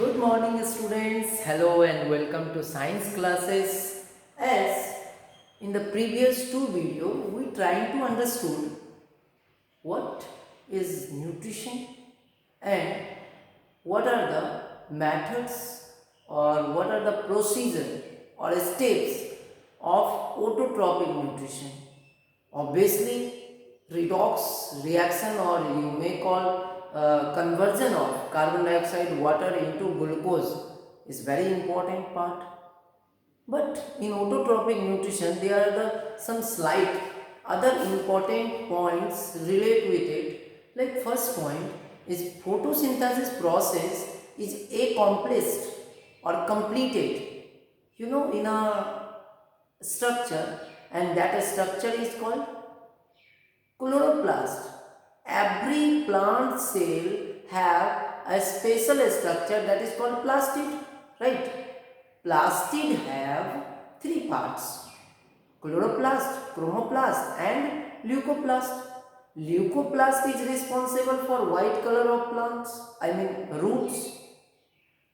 Good morning, students. Hello and welcome to science classes. As in the previous two video, we trying to understood what is nutrition and what are the methods or what are the procedure or steps of autotrophic nutrition. Obviously, redox reaction, or you may call conversion of carbon dioxide water into glucose, is very important part. But in autotrophic nutrition, there are some slight other important points relate with it. Like first point is photosynthesis process is accomplished or completed. In a structure, and that structure is called chloroplast. Every plant cell have a special structure that is called plastid, right? Plastid have three parts: chloroplast, chromoplast and leucoplast. Leucoplast is responsible for white color of plants, I mean roots.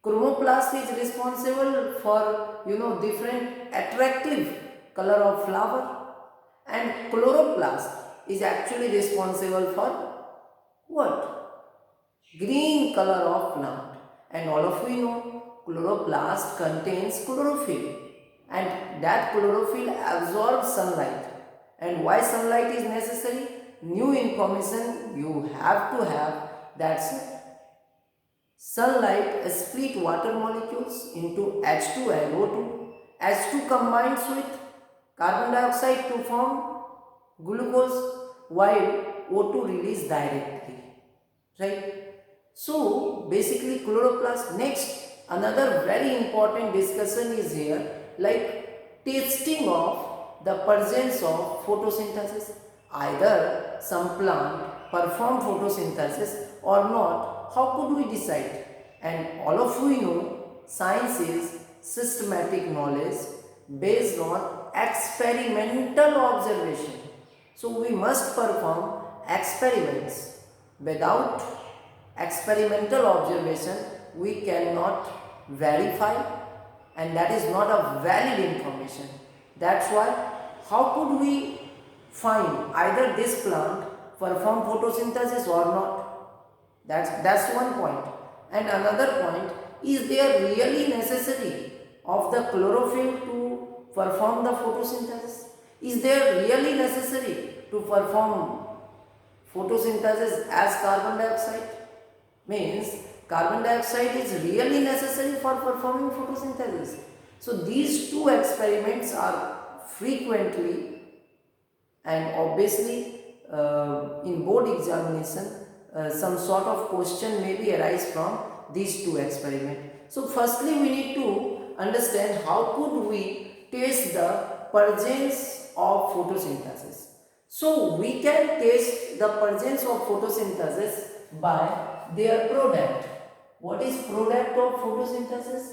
Chromoplast is responsible for different attractive color of flower, and chloroplast is actually responsible for what? Green color of plant. And all of we know chloroplast contains chlorophyll, and that chlorophyll absorbs sunlight. And why sunlight is necessary? New information you have to have. That's sunlight split water molecules into H2 and O2. H2 combines with carbon dioxide to form glucose, while O2 released directly, right? So basically chloroplast. Next, another very important discussion is here, like testing of the presence of photosynthesis. Either some plant perform photosynthesis or not, how could we decide? And all of we know science is systematic knowledge based on experimental observation. So we must perform experiments. Without experimental observation, we cannot verify, and that is not a valid information. That's why, how could we find either this plant perform photosynthesis or not? That's one point. And another point, is there really necessary of the chlorophyll to perform the photosynthesis? Is there really necessary to perform photosynthesis as carbon dioxide? Means carbon dioxide is really necessary for performing photosynthesis. So these two experiments are frequently, and obviously in board examination some sort of question may be arise from these two experiments. So firstly we need to understand how could we test the presence of photosynthesis. So we can test the presence of photosynthesis by their product. What is product of photosynthesis?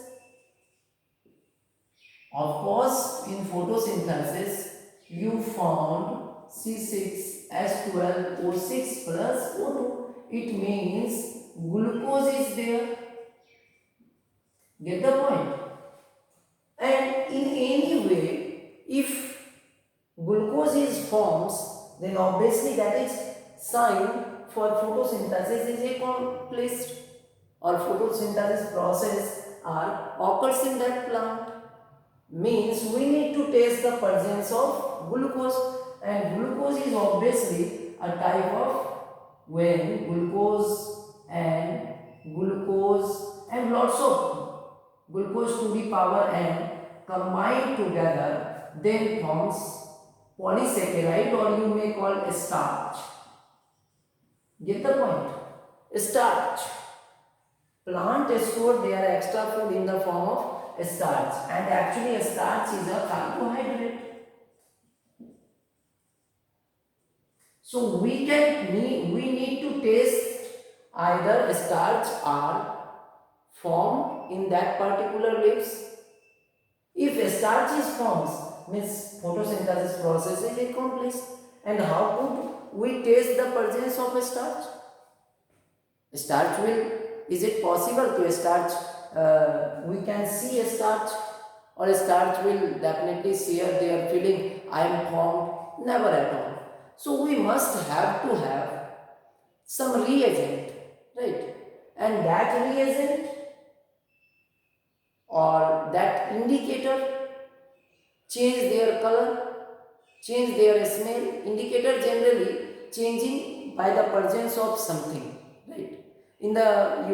Of course, in photosynthesis you found C6H12O6 plus O2. It means glucose is there. Get the point? And in any way, if glucose is forms, then obviously that is sign for photosynthesis is accomplished, or photosynthesis process are occurs in that plant. Means we need to test the presence of glucose, and glucose is obviously a type of, when glucose and lots of glucose to the power n combined together, then forms polysaccharide, or you may call a starch. Get the point? Starch. Plant store their extra food in the form of starch, and actually a starch is a carbohydrate. So we need to taste either starch or formed in that particular leaves. If a starch is formed, means photosynthesis process is accomplished. And how could we taste the presence of a starch? Starch will, is it possible to starch we can see a starch, or a starch will definitely share their feeling I am formed, never at all. So we must have to have some reagent, right? And that reagent or that indicator change their color, change their smell. Indicator generally changing by the presence of something, right? In the,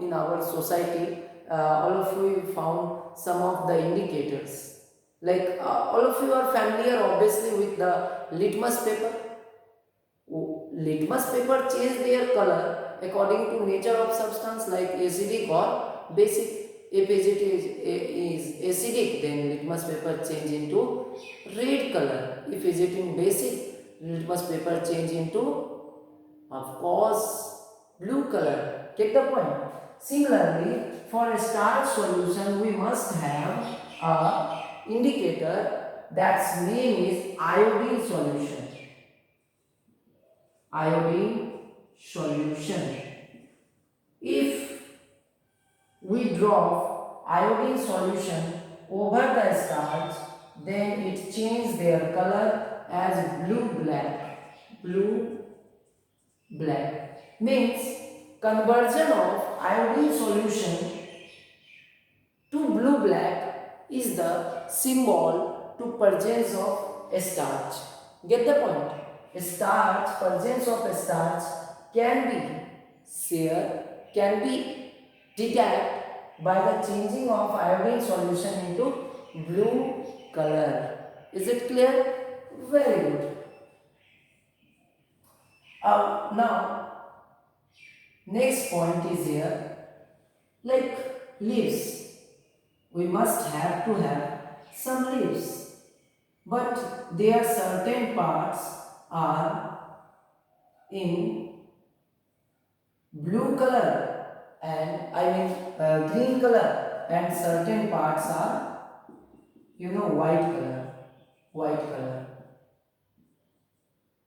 in our society, all of you found some of the indicators, like all of you are familiar obviously with the litmus paper. Litmus paper change their color according to nature of substance, like acidic or basic. If it is acidic, then litmus paper change into red color. If it is in basic, litmus paper change into, of course, blue color. Get the point? Similarly, for a starch solution, we must have a indicator that's name is iodine solution. Iodine solution. If we drop iodine solution over the starch, then it changes their color as blue black. Blue black means conversion of iodine solution to blue black is the symbol to presence of starch. Get the point? Starch, presence of starch can be detected by the changing of iodine solution into blue color. Is it clear? Very good. Now, next point is here, like leaves. We must have to have some leaves, but their certain parts are in blue color and green color, and certain parts are white color,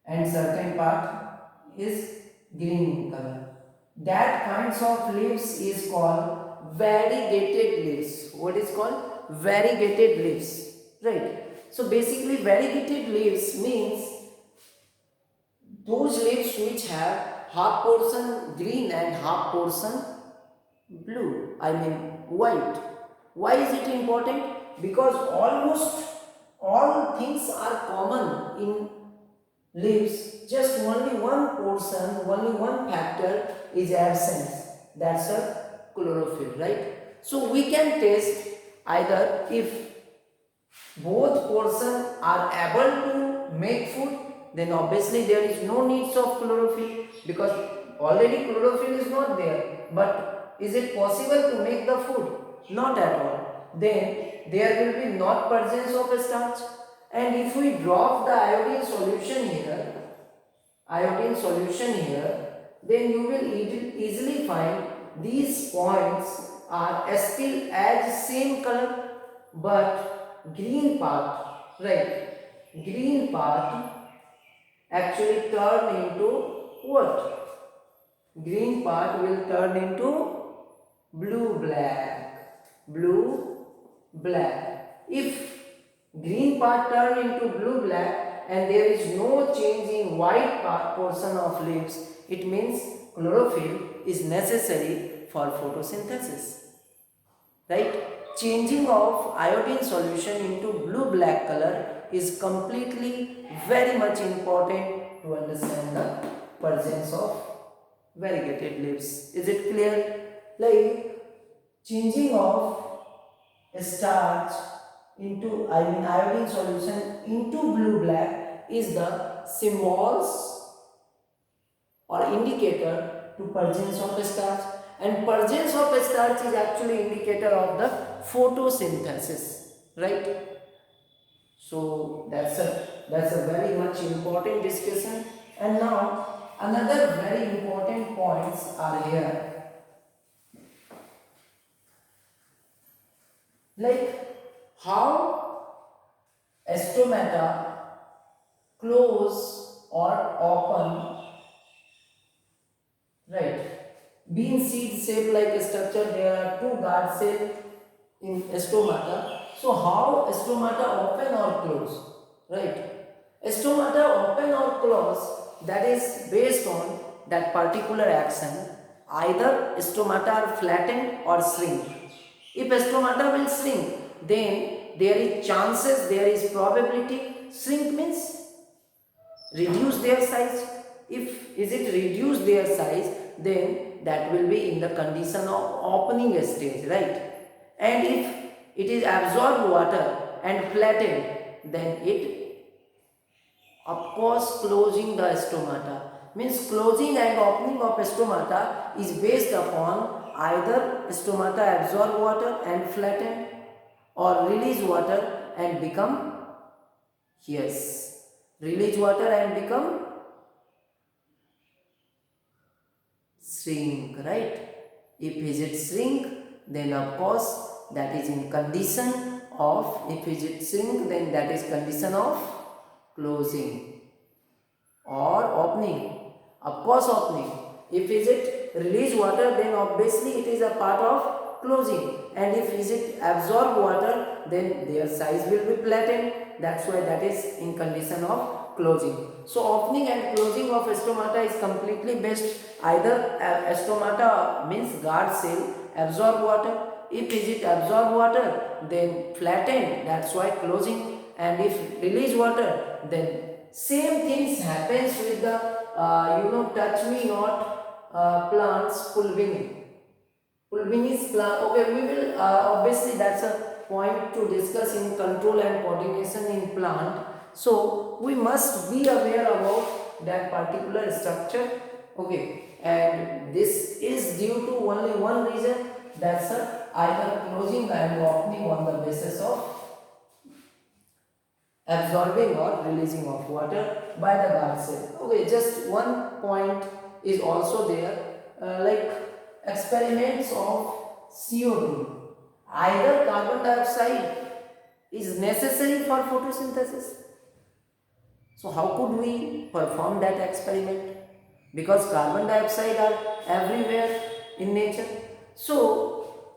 and certain part is green color. That kinds of leaves is called variegated leaves. What is called? Variegated leaves, right? So basically variegated leaves means those leaves which have half portion green and half portion blue, white. Why is it important? Because almost all things are common in leaves, just only one portion, only one factor is absent. That's a chlorophyll, right? So we can test either if both portions are able to make food, then obviously there is no needs of chlorophyll, because already chlorophyll is not there. But is it possible to make the food? Not at all. Then there will be not presence of starch. And if we drop the iodine solution here, then you will easily find these points are still as same color, but green part, right? Green part actually turn into what? Green part will turn into blue black. Blue black. If green part turn into blue black and there is no change in white part portion of leaves, it means chlorophyll is necessary for photosynthesis, right? Changing of iodine solution into blue black color is completely very much important to understand the presence of variegated leaves. Is it clear? Like changing of starch into iodine solution into blue black is the symbols or indicator to presence of starch, and presence of starch is actually indicator of the photosynthesis, right? So that's a very much important discussion. And now another very important points are here, like how stomata close or open, right? bean seed shape like a structure. There are two guard cell in stomata. So how stomata open or close? Right. Stomata open or close, that is based on that particular action. Either stomata are flattened or shrink. If stomata will shrink, then there is chances, there is probability. Shrink means reduce their size. If is it reduce their size, then that will be in the condition of opening stage, right? And if it is absorb water and flattened, then it of course closing the stomata. Means closing and opening of stomata is based upon either stomata absorb water and flatten or release water and become, yes, release water and become shrink, right? If is it shrink, then of course that is in condition of, if is it shrink, then that is condition of closing or opening. Of course opening. If is it release water, then obviously it is a part of closing. And if is it absorb water, then their size will be flattened. That's why that is in condition of closing. So opening and closing of stomata is completely based either stomata means guard cell absorb water. If is it absorb water, then flattened, that's why closing. And if release water, then same things happens with the touch me not plants pulvini. Pulvini is plant. Okay, we will obviously that's a point to discuss in control and coordination in plant. So we must be aware about that particular structure. Okay, and this is due to only one reason, that's either closing and opening on the basis of absorbing or releasing of water by the guard cell. Okay, just one point is also there, like experiments of CO2. Either carbon dioxide is necessary for photosynthesis. So how could we perform that experiment? Because carbon dioxide are everywhere in nature. So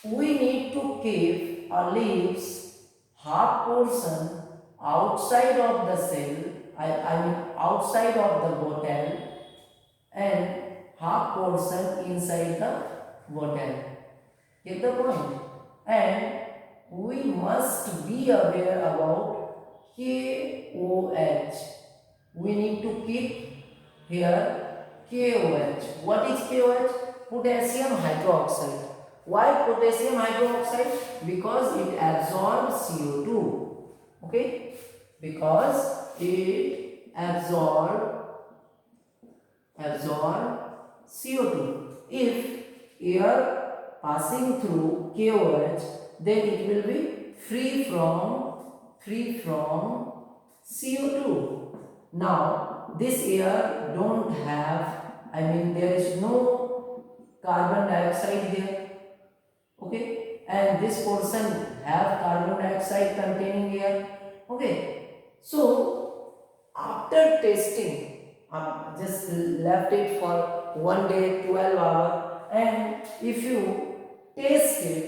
we need to keep our leaves half portion outside of the cell, I mean outside of the bottle, and half portion inside the bottle. Get the point? And we must be aware about KOH. We need to keep here KOH. What is KOH? Potassium hydroxide. Why potassium hydroxide? Because it absorbs CO2. Okay, because it absorb CO2. If air passing through KOH, then it will be free from CO2. Now this air don't have, I mean there is no carbon dioxide there. Okay, and this portion have carbon dioxide containing air. Okay, so after testing, just left it for 1 day, 12 hours, and if you test it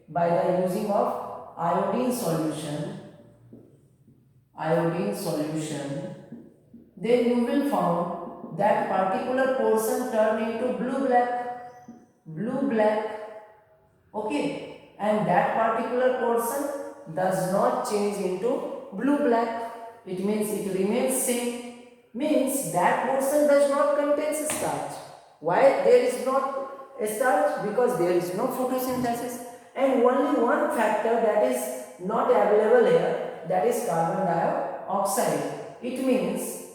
by the using of iodine solution, then you will find that particular portion turn into blue black. Okay, and that particular portion does not change into blue black. It means it remains same. Means that portion does not contain starch. Why there is not a starch? Because there is no photosynthesis, and only one factor that is not available here, that is carbon dioxide. It means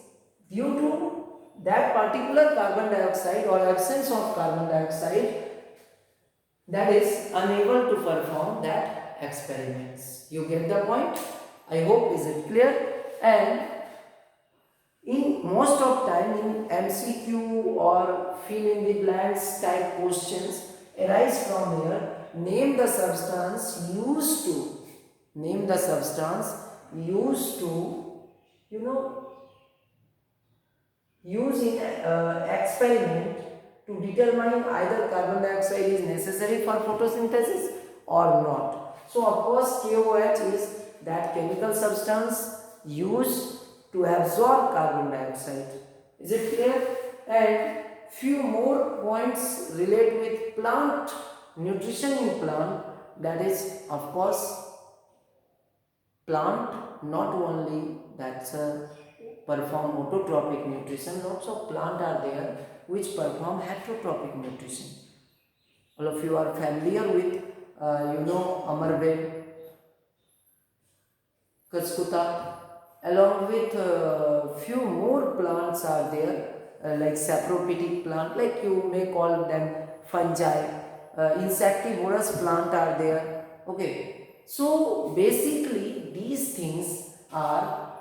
due to that particular carbon dioxide or absence of carbon dioxide, that is unable to perform that experiments. You get the point? I hope is it clear? And in most of time in MCQ or fill in the blanks type questions arise from here. Name the substance used to use in experiment to determine either carbon dioxide is necessary for photosynthesis or not. So of course KOH is that chemical substance used to absorb carbon dioxide. Is it clear? And few more points relate with plant nutrition in plant, that is of course plant not only that's perform autotrophic nutrition, lots of plant are there which perform heterotrophic nutrition. All of you are familiar with amarbe, kaskuta, along with few more plants are there like saprophytic plant, like you may call them fungi, insectivorous plant are there. Okay, so basically these things are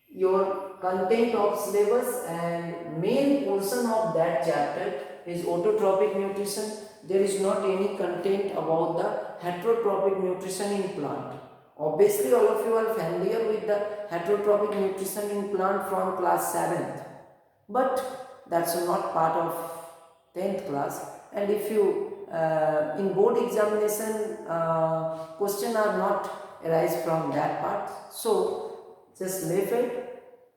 your content of syllabus, and main portion of that chapter is autotrophic nutrition. There is not any content about the heterotrophic nutrition in plant. Obviously all of you are familiar with the heterotrophic nutrition in plant from class 7th, but that's not part of 10th class. And if you in board examination question are not arise from that part, so just leave it.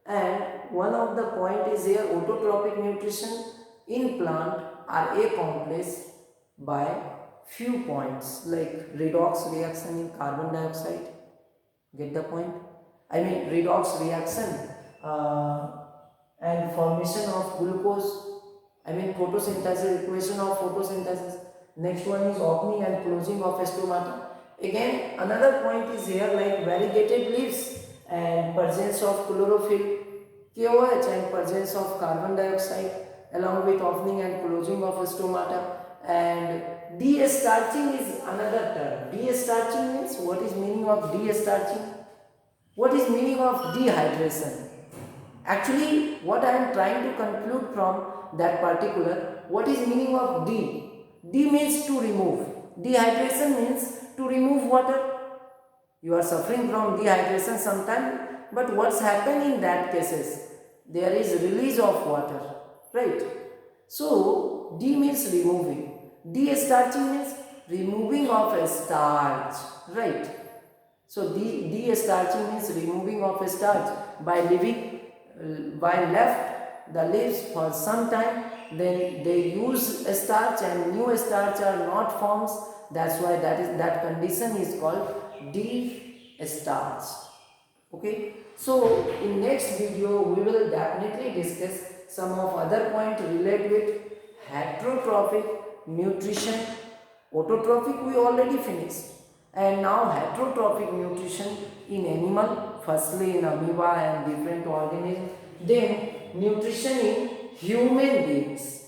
And one of the point is here, autotrophic nutrition in plant are accomplished by few points like redox reaction in carbon dioxide. Get the point? I mean redox reaction and formation of glucose. I mean photosynthesis, equation of photosynthesis. Next one is opening and closing of stomata. Again another point is here like variegated leaves and presence of chlorophyll, KOH and presence of carbon dioxide along with opening and closing of stomata. And de-starching is another term. De-starching means, what is meaning of de-starching? What is meaning of dehydration? Actually what I am trying to conclude from that particular, what is meaning of D? D means to remove. Dehydration means to remove water. You are suffering from dehydration sometime, but what's happened in that cases? There is release of water, right? So D means removing. De-starching means removing of a starch, right? So de-starching means removing of a starch by leaving, by left the leaves for some time, then they use a starch and new starch are not formed. That's why that condition is called de-starch. Okay, so in next video we will definitely discuss some of other point related with heterotrophic nutrition. Autotrophic we already finished, and now heterotrophic nutrition in animal, firstly in amoeba and different organisms, then nutrition in human beings.